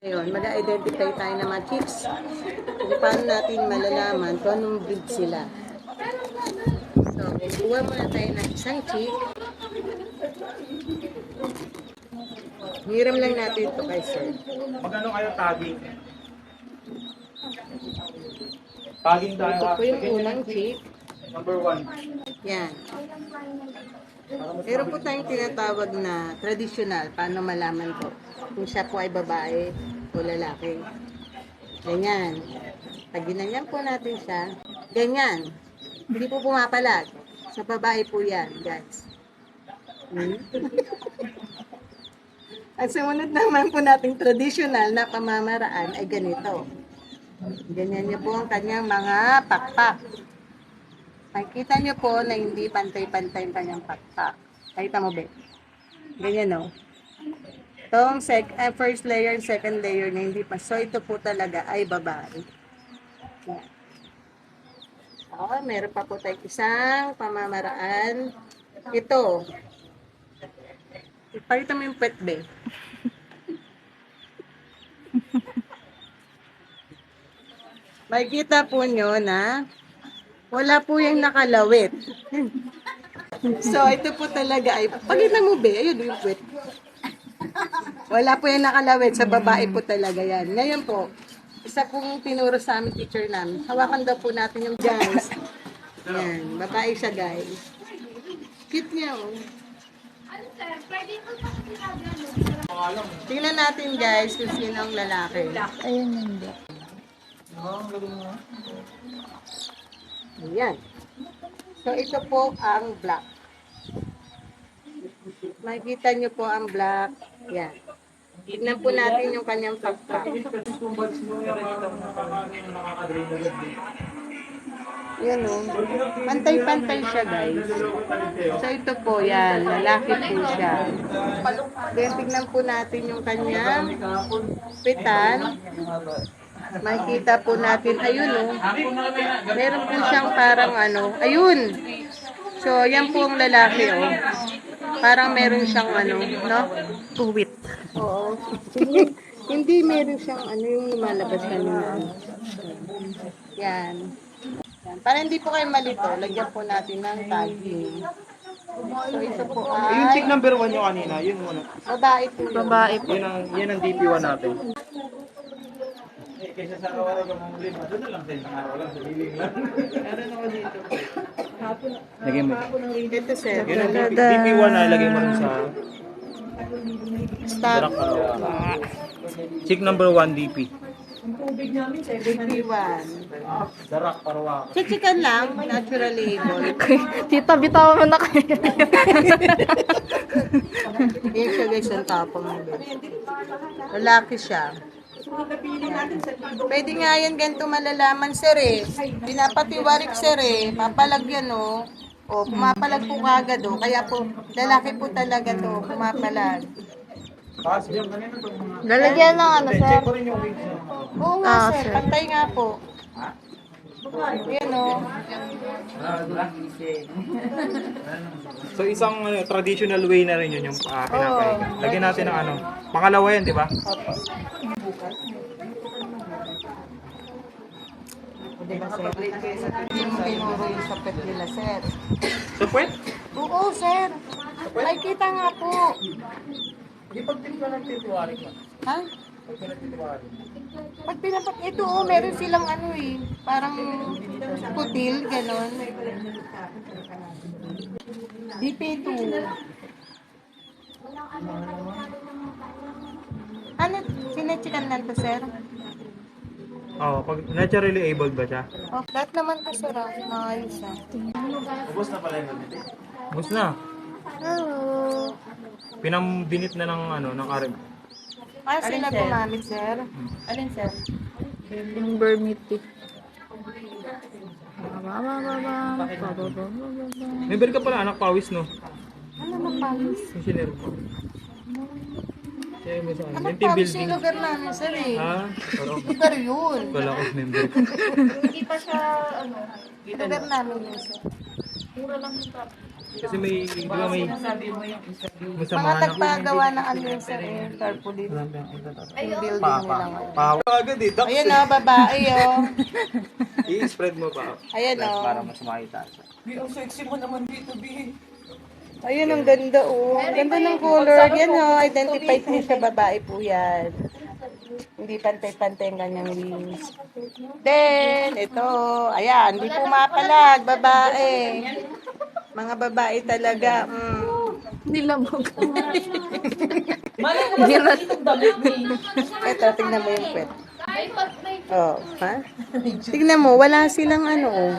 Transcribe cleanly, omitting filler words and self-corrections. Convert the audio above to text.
Ngayon, mag-identify tayo ng mga chicks. Kung paano natin malalaman kung anong breed sila. So, kuha muna tayo ng isang chick. Hiram lang natin ito kay sir. Magkano kayo tagging? Tagging tayo. Ito po yung unang chick. Number 1. Yan. Meron po tayong tinatawag na traditional. Paano malaman ko kung siya po ay babae o lalaki. Ganyan. Pag ginanyan po natin siya, ganyan. Hindi po pumapalag. Sa babae po yan, guys. At sumunod naman po nating traditional na pamamaraan ay ganito. Ganyan niyo po ang kanyang mga pakpak. Makikita niyo po na hindi pantay-pantay ang kanyang pakpak. Nakita mo ba? Ganyan, no? Itong first layer, second layer na hindi pa. So, ito po talaga ay babae. Yan. Okay, meron pa po tayong isang pamamaraan. Ito. Ipakita mo yung pet, be. Makikita po nyo na wala po yung nakalawit. So, ito po talaga ay, pakita mo, be, ayun yung pet. Wala po yung nakalawit. Sa babae po talaga yan. Ngayon po, isa pong tinuro sa amin teacher namin. Hawakan daw po natin yung guys. Yan, babae siya, guys. Cute niya, oh. Tingnan natin, guys, kung sino ang lalaki. Ayun hindi. Ayan. So, ito po ang black. Makikita nyo po ang black. Yan. Tignan po natin yung kanyang pakpak. Yan o. Pantay-pantay siya, guys. So, ito po, yan. Lalaki po siya. Then, tignan po natin yung kanyang pitan. Makikita po natin, ayun o. Meron po siyang parang ano, ayun. So, yan po ang lalaki o. Parang meron siyang ano, no? Tuwit. Oo. Hindi meron siyang ano yung lumalabas kanina. Yan. Yan. Para hindi po kayo malito, lagyan po natin ng tagging. So, ito po Yung chick ay number 1 nyo kanina, yun muna. babae po yun. Babae po. Yan ang DP1 natin. Kaysa sa araw-araw ka mamuli, doon na lang tayo sa araw lang, sa liling lang. Meron ako dito. Lagay mo. Ito, sir. Yun ang DP1 na ilagay mo rin sa Stop. Darak Parawa. Chick number 1 DP. BP1. Darak Parawa. Chichikan lang, naturally able. Tita, bitaw mo na kayo. Yan siya, guys, ang tapang ng lalaki siya. Pwede nga yan ganito malalaman, sir eh. Pinapatiwarik, sir eh. Papalagyan, oh. O, pumapalag po kagad, oh. Kaya po, lalaki po talaga to, pumapalag. Taas yan kanina itong mga... Lalagyan ng ano, sir? Check ko rin yung wings niya. Oo nga, Ah, sir. sir. Pantay nga po. Yan, oh. So isang traditional way na rin yun yung pinapay. Lagyan natin ng ano. Pangalawa yan, di ba? Opo. Diba, sir? Yung tinuro yung sa pet nila, sir. So pwet? Oo, sir. Ay, kita nga po. Di pag tinignan ng titiwarik mo. Ha? Pag pinagtitiwarik. Pag pinapat, ito oh, meron silang ano eh, parang putil, ganon. DP2. Ano, sinechikan lang to, sir? Oo, pag naturally abled ba siya? Oh, lahat naman to, sir, ah. Maayos ah. Ubus na pala yun. Ubus na. Hello. Pinambinit na ng ano, ng RM. Ah, sila gumamit, sir? Alin, sir? Yung Bermiti. Member ka pala, anak pawis, no? Ano na palis? Engineer ko. Siya yung sa Ano yung team palis building. yung lugar namin, sir eh? Ha? Pero Lugar yun. wala ko member. Hindi pa siya, ano, lugar namin yun, sir. Mura lang yung top. Kasi may, di ba may Mga samahan ako. nagpagawa ng ano yun, sir, eh, tarpaulin. Yung building nila ngayon. Pa. Agad eh, ducks Ayan o, babae o. I-spread mo pa. Ayan o. Para mas makita siya. Ayun, ang ganda o. Ang ganda ng color. Yan o, identified po siya, babae po yan. Hindi pantay-pantay ang kanyang wings. Then, ito, ayan, hindi pumapalag, babae. Mga babae talaga. Nilamog. Ito, tingnan mo yung kwet. Oh, ha? Tingnan mo, wala silang ano, oh.